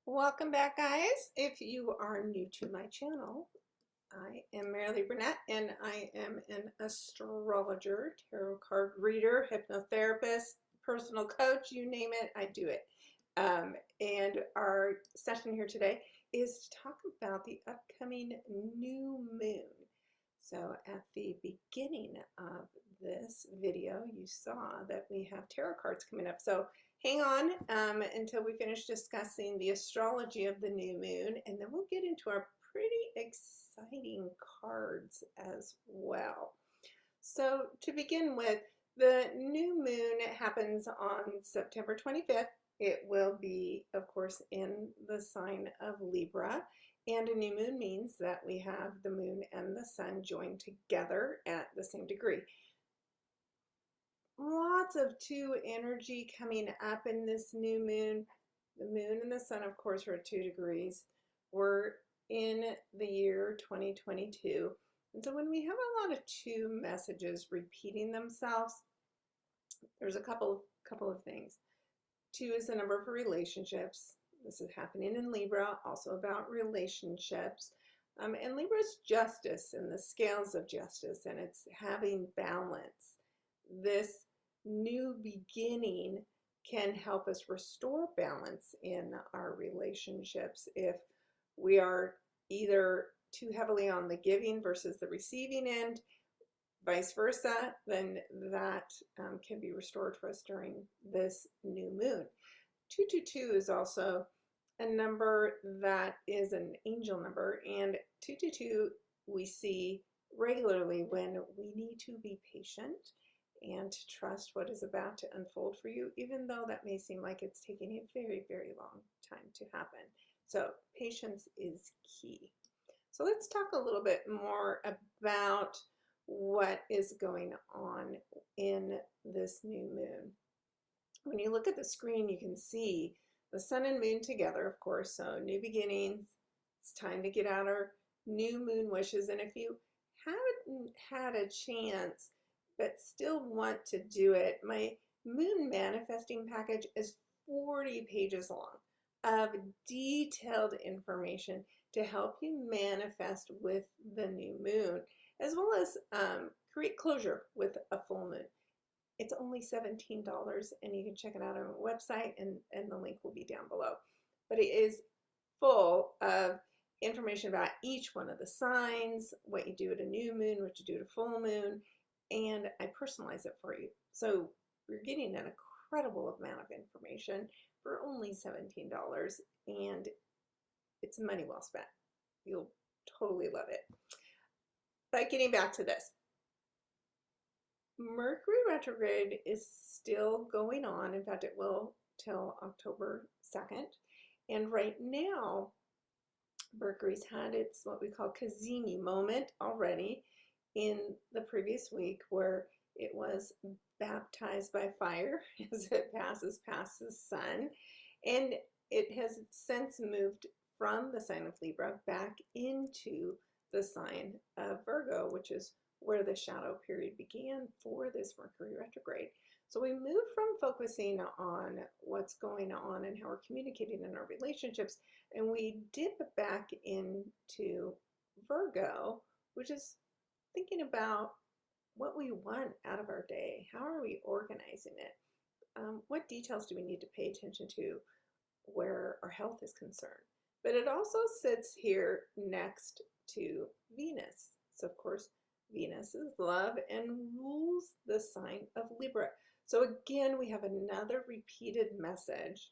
Welcome back, guys. If you are new to my channel, I am Mary Burnett, and I am an astrologer, tarot card reader, hypnotherapist, personal coach, you name it, I do it. And our session here today is to talk about the upcoming new moon. So at the beginning of this video, you saw that we have tarot cards coming up. So hang on until we finish discussing the astrology of the new moon, and then we'll get into our pretty exciting cards as well. So to begin with, the new moon happens on September 25th. It will be, of course, in the sign of Libra. And a new moon means that we have the moon and the sun joined together at the same degree. Lots of two energy coming up in this new moon. The moon and the sun, of course, are at 2 degrees. We're in the year 2022. And so when we have a lot of two messages repeating themselves, there's a couple of things. 2 is the number for relationships. This is happening in Libra, also about relationships. And Libra is justice and the scales of justice, and it's having balance. This new beginning can help us restore balance in our relationships. If we are either too heavily on the giving versus the receiving end, vice versa, then that can be restored for us during this new moon. 222 is also a number that is an angel number, and 222 we see regularly when we need to be patient and to trust what is about to unfold for you, even though that may seem like it's taking a very, very long time to happen. So patience is key. So let's talk a little bit more about what is going on in this new moon. When you look at the screen, you can see the sun and moon together, of course, so new beginnings. It's time to get out our new moon wishes. And if you haven't had a chance but still want to do it, my moon manifesting package is 40 pages long of detailed information to help you manifest with the new moon, as well as create closure with a full moon. It's only $17, and you can check it out on our website, and the link will be down below. But it is full of information about each one of the signs, what you do at a new moon, what you do at a full moon, and I personalize it for you. So you're getting an incredible amount of information for only $17, and it's money well spent. You'll totally love it. But getting back to this, Mercury retrograde is still going on. In fact, it will till October 2nd. And right now, Mercury's had its what we call Cazimi moment already in the previous week, where it was baptized by fire as it passes past the sun. And it has since moved from the sign of Libra back into the sign of Virgo, which is where the shadow period began for this Mercury retrograde. So we move from focusing on what's going on and how we're communicating in our relationships, and we dip back into Virgo, which is thinking about what we want out of our day. How are we organizing it? What details do we need to pay attention to where our health is concerned? But it also sits here next to Venus. So of course, Venus is love and rules the sign of Libra. So again, we have another repeated message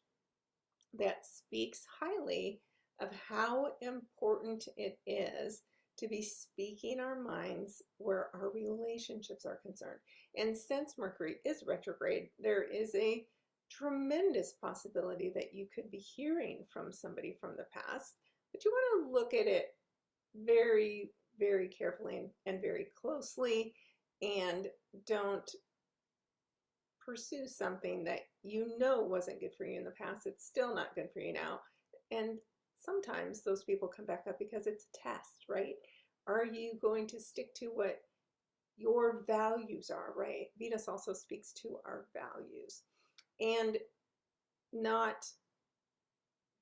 that speaks highly of how important it is to be speaking our minds where our relationships are concerned. And since Mercury is retrograde, there is a tremendous possibility that you could be hearing from somebody from the past, but you want to look at it very, very carefully and very closely, and don't pursue something that you know wasn't good for you in the past. It's still not good for you now. And sometimes those people come back up because it's a test, right? Are you going to stick to what your values are, right? Venus also speaks to our values, and not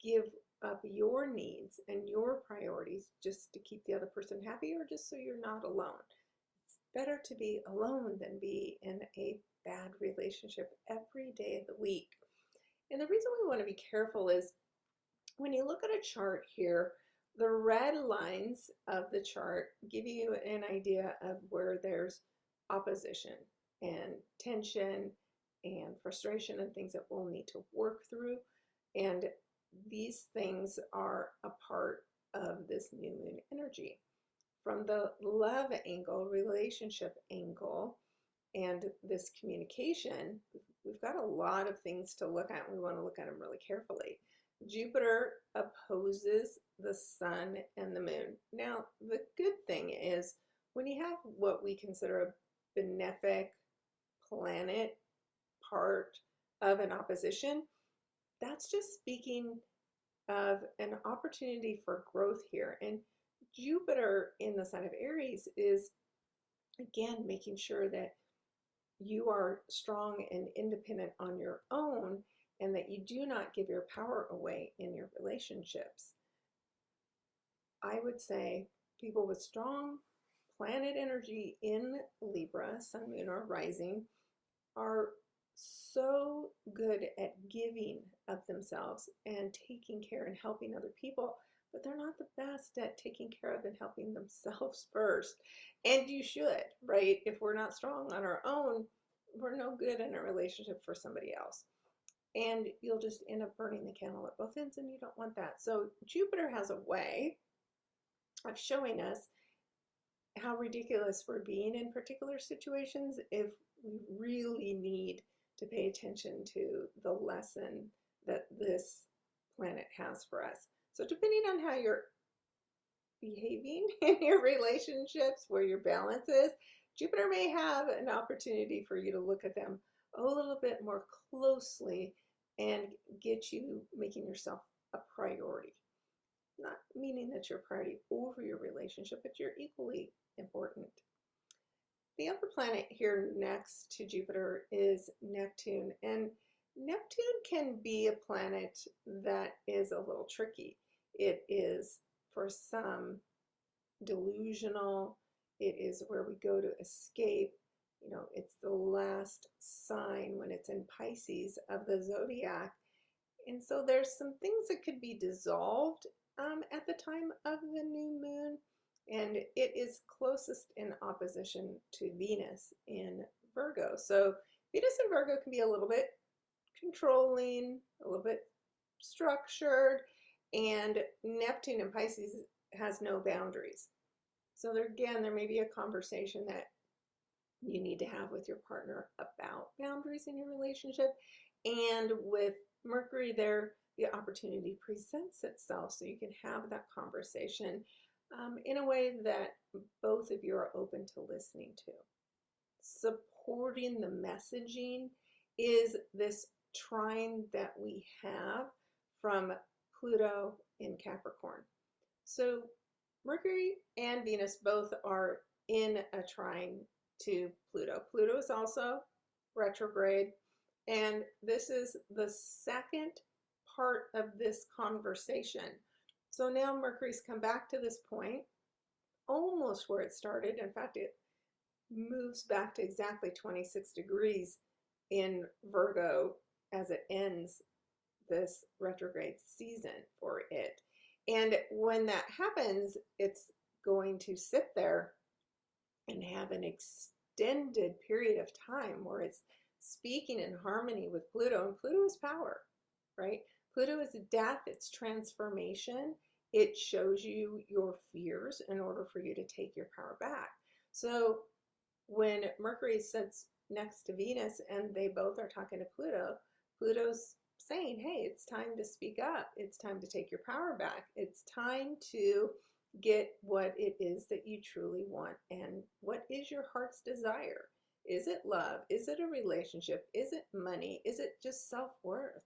give up your needs and your priorities just to keep the other person happy, or just so you're not alone. It's better to be alone than be in a bad relationship every day of the week. And the reason we want to be careful is when you look at a chart here, the red lines of the chart give you an idea of where there's opposition and tension and frustration and things that we'll need to work through. And these things are a part of this new moon energy. From the love angle, relationship angle, and this communication, we've got a lot of things to look at. We want to look at them really carefully. Jupiter opposes the sun and the moon. Now, the good thing is when you have what we consider a benefic planet part of an opposition, that's just speaking of an opportunity for growth here. And Jupiter in the sign of Aries is, again, making sure that you are strong and independent on your own, and that you do not give your power away in your relationships. I would say people with strong planet energy in Libra, sun, moon, or rising, are so good at giving of themselves and taking care and helping other people, but they're not the best at taking care of and helping themselves first. And you should, right? If we're not strong on our own, we're no good in a relationship for somebody else. And you'll just end up burning the candle at both ends, and you don't want that. So Jupiter has a way of showing us how ridiculous we're being in particular situations if we really need to pay attention to the lesson that this planet has for us. So depending on how you're behaving in your relationships, where your balance is, Jupiter may have an opportunity for you to look at them a little bit more closely and get you making yourself a priority. Not meaning that you're a priority over your relationship, but you're equally important. The other planet here next to Jupiter is Neptune, and Neptune can be a planet that is a little tricky. It is, for some, delusional. It is where we go to escape. You know, it's the last sign when it's in Pisces of the zodiac. And so there's some things that could be dissolved at the time of the new moon. And it is closest in opposition to Venus in Virgo. So Venus in Virgo can be a little bit controlling, a little bit structured, and Neptune in Pisces has no boundaries. So there may be a conversation that you need to have with your partner about boundaries in your relationship. And with Mercury there, the opportunity presents itself so you can have that conversation in a way that both of you are open to listening to. Supporting the messaging is this trine that we have from Pluto in Capricorn. So Mercury and Venus both are in a trine to Pluto. Pluto is also retrograde, and this is the second part of this conversation. So now Mercury's come back to this point, almost where it started. In fact, it moves back to exactly 26 degrees in Virgo as it ends this retrograde season for it. And when that happens, it's going to sit there and have an extended period of time where it's speaking in harmony with Pluto. And Pluto is power, right? Pluto is death, it's transformation, it shows you your fears in order for you to take your power back. So when Mercury sits next to Venus and they both are talking to Pluto, Pluto's saying, hey, it's time to speak up. It's time to take your power back. It's time to get what it is that you truly want. And what is your heart's desire? Is it love? Is it a relationship? Is it money? Is it just self-worth?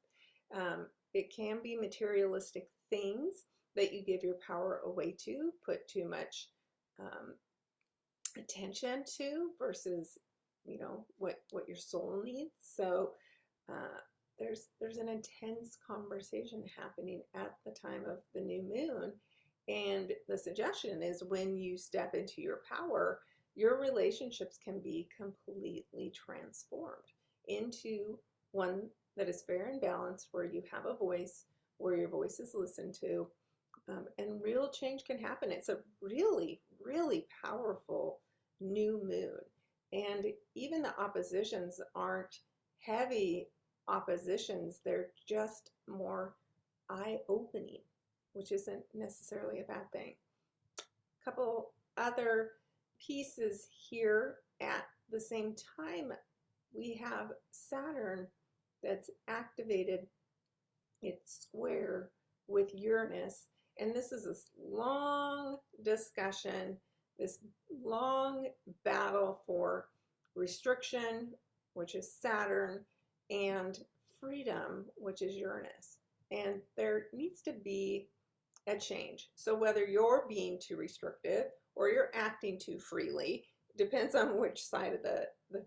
It can be materialistic things that you give your power away to, put too much attention to versus, you know, what your soul needs. So there's an intense conversation happening at the time of the new moon. And the suggestion is when you step into your power, your relationships can be completely transformed into one that is fair and balanced, where you have a voice, where your voice is listened to, and real change can happen. It's a really, really powerful new moon. And even the oppositions aren't heavy oppositions, they're just more eye-opening, which isn't necessarily a bad thing. A couple other pieces here at the same time, we have Saturn that's activated its square with Uranus. And this is this long discussion, this long battle for restriction, which is Saturn, and freedom, which is Uranus. And there needs to be a change. So whether you're being too restrictive or you're acting too freely, depends on which side of the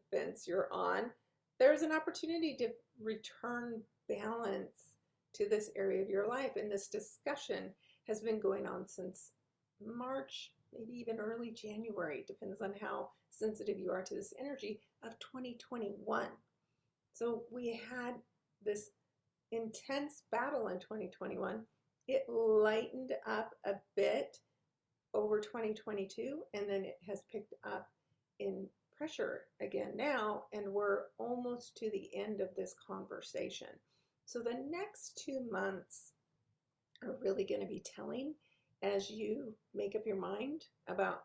fence you're on, there's an opportunity to return balance to this area of your life. And this discussion has been going on since March, maybe even early January, depends on how sensitive you are to this energy, of 2021. So we had this intense battle in 2021. It lightened up a bit over 2022, and then it has picked up in pressure again now, and we're almost to the end of this conversation. So the next 2 months are really going to be telling as you make up your mind about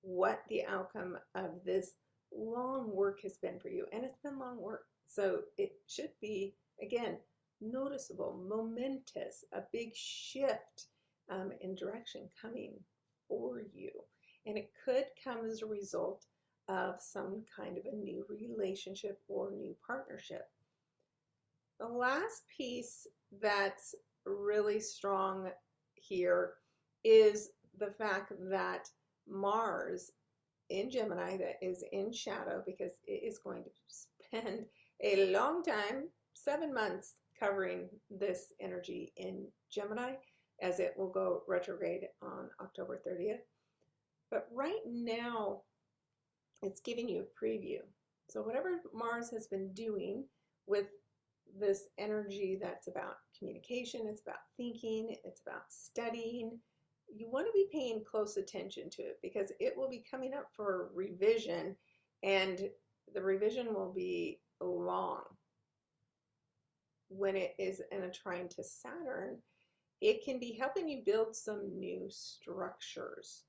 what the outcome of this long work has been for you. And it's been long work. So it should be, again, noticeable, momentous, a big shift in direction coming for you. And it could come as a result of some kind of a new relationship or new partnership. The last piece that's really strong here is the fact that Mars in Gemini, that is in shadow, because it is going to spend a long time, 7 months, covering this energy in Gemini, as it will go retrograde on October 30th. But right now, it's giving you a preview. So whatever Mars has been doing with this energy that's about communication, it's about thinking, it's about studying, you want to be paying close attention to it, because it will be coming up for revision, and the revision will be long. When it is in a trine to Saturn, it can be helping you build some new structures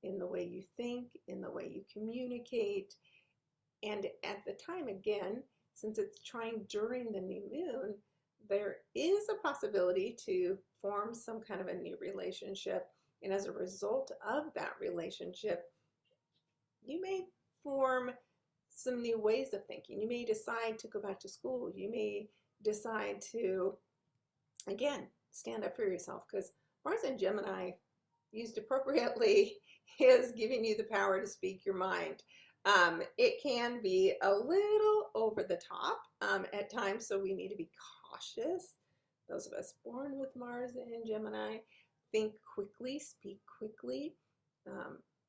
in the way you think, in the way you communicate. And at the time, again, since it's trine during the new moon, there is a possibility to form some kind of a new relationship. And as a result of that relationship, you may form some new ways of thinking. You may decide to go back to school. You may decide to, again, stand up for yourself, because Mars in Gemini, used appropriately, is giving you the power to speak your mind. It can be a little over the top at times, so we need to be cautious. Those of us born with Mars in Gemini, think quickly, speak quickly,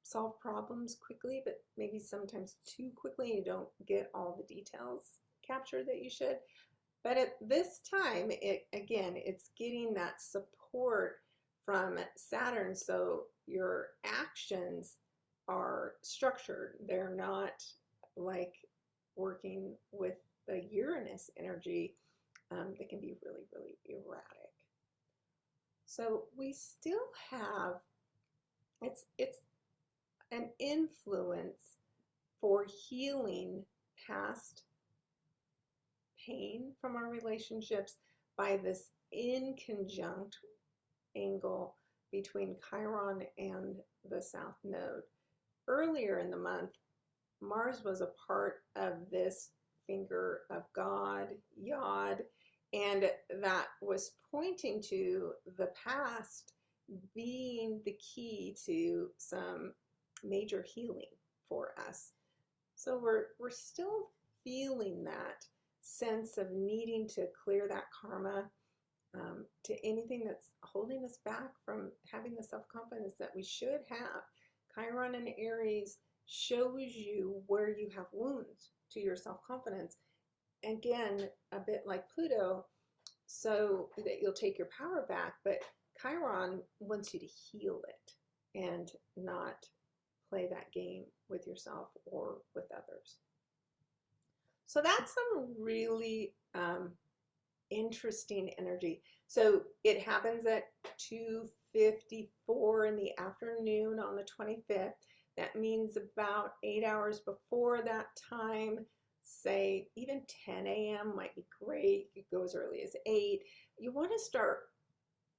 solve problems quickly, but maybe sometimes too quickly, and you don't get all the details captured that you should. But at this time, it's getting that support from Saturn, so your actions are structured. They're not like working with the Uranus energy that can be really, really erratic. So we still have, it's an influence for healing past pain from our relationships by this inconjunct angle between Chiron and the South Node. Earlier in the month, Mars was a part of this finger of God, Yod, and that was pointing to the past being the key to some major healing for us. So we're still feeling that sense of needing to clear that karma, to anything that's holding us back from having the self-confidence that we should have. Chiron in Aries shows you where you have wounds to your self-confidence. Again, a bit like Pluto, so that you'll take your power back, but Chiron wants you to heal it and not play that game with yourself or with others. So that's some really interesting energy. So it happens at 2:54 in the afternoon on the 25th. That means about 8 hours before that time, say even 10 a.m. might be great. You could go as early as 8. You want to start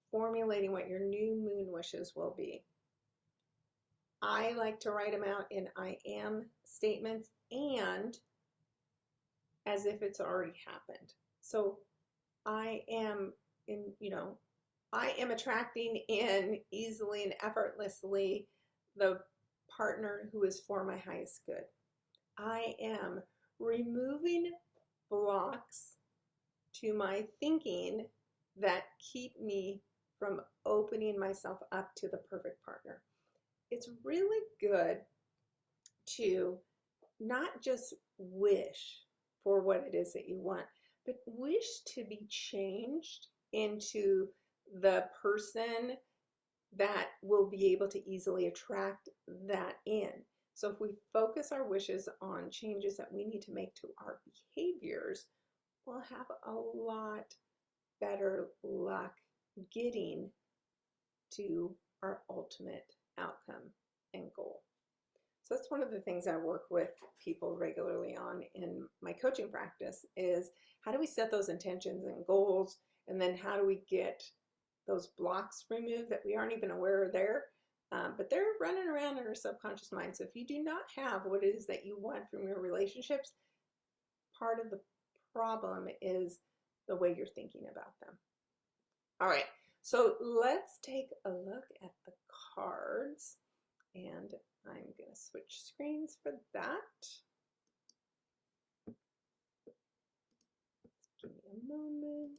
formulating what your new moon wishes will be. I like to write them out in I am statements and as if it's already happened. So I am I am attracting in easily and effortlessly the partner who is for my highest good. I am removing blocks to my thinking that keep me from opening myself up to the perfect partner. It's really good to not just wish for what it is that you want, but wish to be changed into the person that will be able to easily attract that in. So if we focus our wishes on changes that we need to make to our behaviors, we'll have a lot better luck getting to our ultimate outcome and goal. So that's one of the things I work with people regularly on in my coaching practice is how do we set those intentions and goals, and then how do we get those blocks removed that we aren't even aware are there, but they're running around in our subconscious mind. So if you do not have what it is that you want from your relationships, part of the problem is the way you're thinking about them. All right, so let's take a look at the cards, and I'm going to switch screens for that. Give me a moment.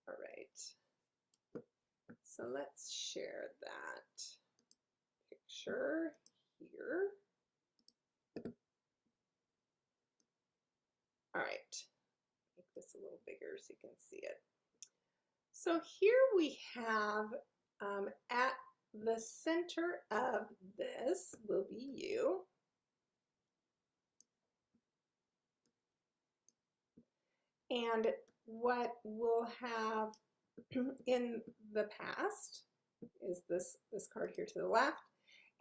All right, so let's share that picture here. All right, make this a little bigger so you can see it. So here we have at the center of this will be you. And what we'll have in the past is this card here to the left.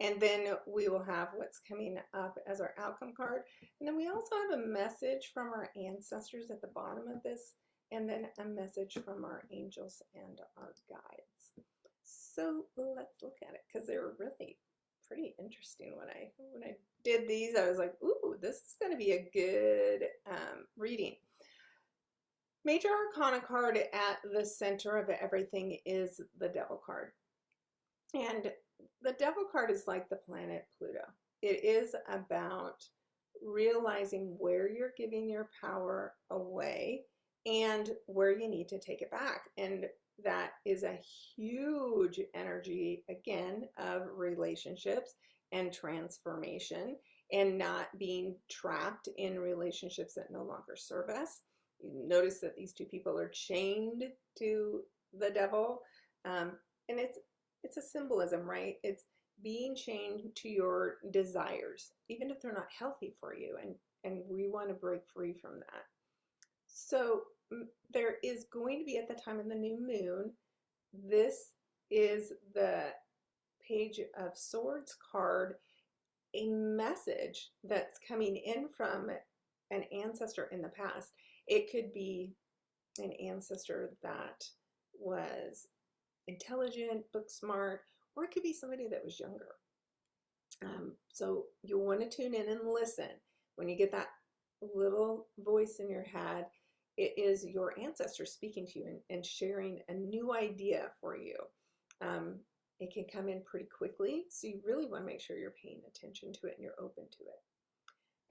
And then we will have what's coming up as our outcome card. And then we also have a message from our ancestors at the bottom of this, and then a message from our angels and our guides. So let's look at it, because they were really pretty interesting. When I did these, I was like, ooh, this is going to be a good reading. Major Arcana card at the center of everything is the Devil card. And the Devil card is like the planet Pluto. It is about realizing where you're giving your power away and where you need to take it back. And that is a huge energy, again, of relationships and transformation and not being trapped in relationships that no longer serve us. You notice that these two people are chained to the devil, and it's a symbolism, right? It's being chained to your desires, even if they're not healthy for you, and we want to break free from that. So there is going to be, at the time of the new moon, this is the Page of Swords card, a message that's coming in from an ancestor in the past. It could be an ancestor that was intelligent, book smart, or it could be somebody that was younger. So you'll want to tune in and listen. When you get that little voice in your head, it is your ancestor speaking to you and sharing a new idea for you. It can come in pretty quickly, so you really want to make sure you're paying attention to it and you're open to it.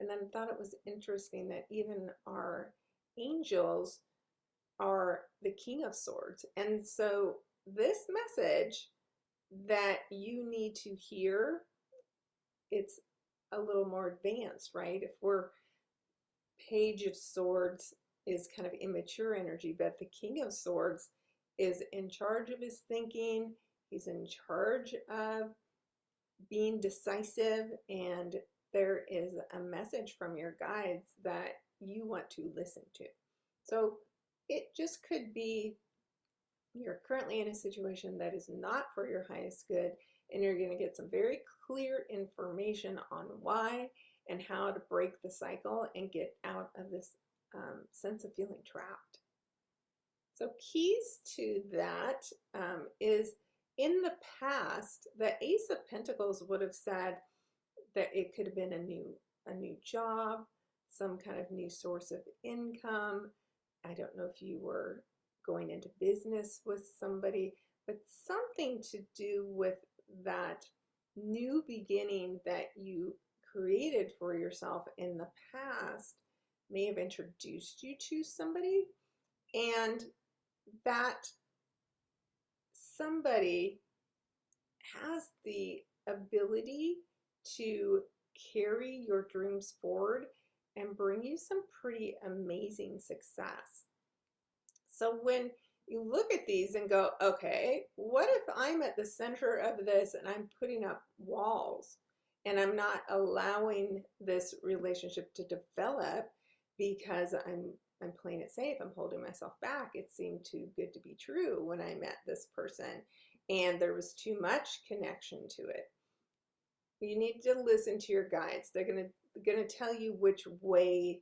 And then I thought it was interesting that even our angels are the King of Swords. And so this message that you need to hear, it's a little more advanced, right? If we're Page of Swords is kind of immature energy, but the King of Swords is in charge of his thinking. He's in charge of being decisive, and there is a message from your guides that you want to listen to. So it just could be you're currently in a situation that is not for your highest good, and you're going to get some very clear information on why and how to break the cycle and get out of this sense of feeling trapped. So keys to that is, in the past, the Ace of Pentacles would have said that it could have been a new job, some kind of new source of income. I don't know if you were going into business with somebody, but something to do with that new beginning that you created for yourself in the past may have introduced you to somebody, and that somebody has the ability to carry your dreams forward and bring you some pretty amazing success. So when you look at these and go, okay, what if I'm at the center of this and I'm putting up walls and I'm not allowing this relationship to develop because I'm playing it safe, I'm holding myself back. It seemed too good to be true when I met this person, and there was too much connection to it. You need to listen to your guides. They're gonna tell you which way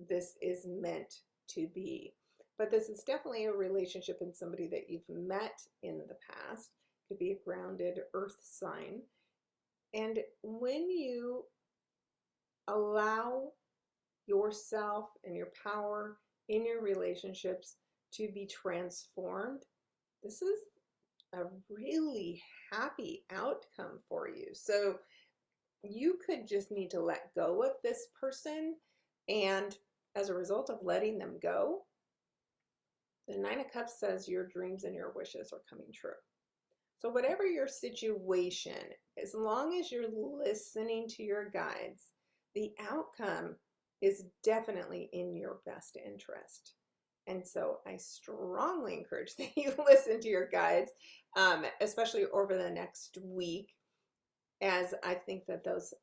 this is meant to be. But this is definitely a relationship in somebody that you've met in the past. Could be a grounded earth sign. And when you allow yourself and your power in your relationships to be transformed, this is a really happy outcome for you. So you could just need to let go of this person, and as a result of letting them go, the Nine of Cups says your dreams and your wishes are coming true. So whatever your situation, as long as you're listening to your guides, the outcome is definitely in your best interest. And so I strongly encourage that you listen to your guides, especially over the next week, as I think that those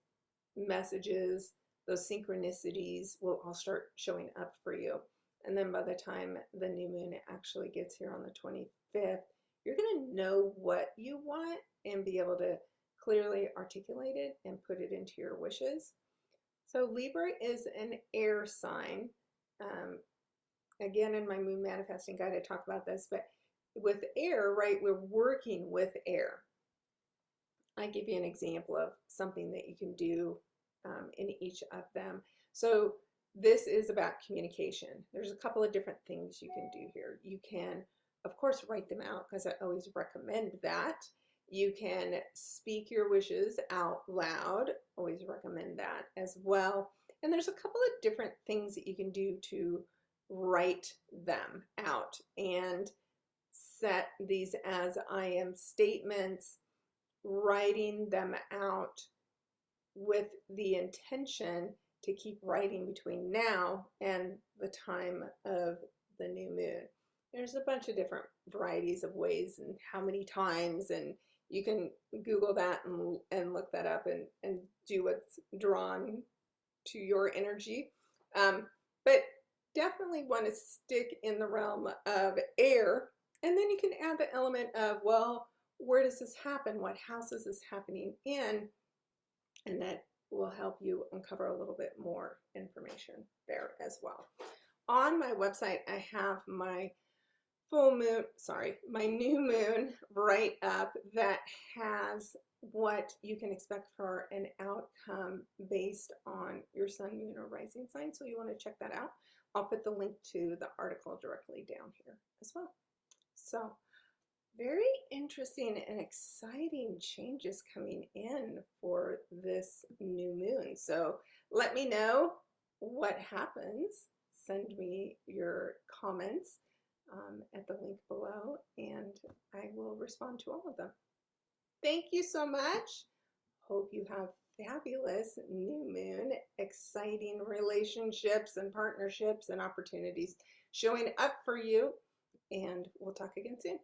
messages, those synchronicities will all start showing up for you. And then by the time the new moon actually gets here on the 25th, you're going to know what you want and be able to clearly articulate it and put it into your wishes. So Libra is an air sign. Again, in my moon manifesting guide, I talk about this, but with air, right, we're working with air. I give you an example of something that you can do in each of them. So this is about communication. There's a couple of different things you can do here. You can, of course, write them out, because I always recommend that. You can speak your wishes out loud. Always recommend that as well. And there's a couple of different things that you can do to write them out and set these as I am statements, writing them out with the intention to keep writing between now and the time of the new moon. There's a bunch of different varieties of ways and how many times, and you can Google that and look that up and do what's drawn to your energy. But definitely want to stick in the realm of air. And then you can add the element of, well, where does this happen? What house is this happening in? And that will help you uncover a little bit more information there as well. On my website, I have my my new moon write up that has what you can expect for an outcome based on your sun, moon, or rising sign. So you want to check that out. I'll put the link to the article directly down here as well. So very interesting and exciting changes coming in for this new moon. So let me know what happens. Send me your comments at the link below, and I will respond to all of them. Thank you so much. Hope you have fabulous new moon, exciting relationships and partnerships and opportunities showing up for you, and we'll talk again soon.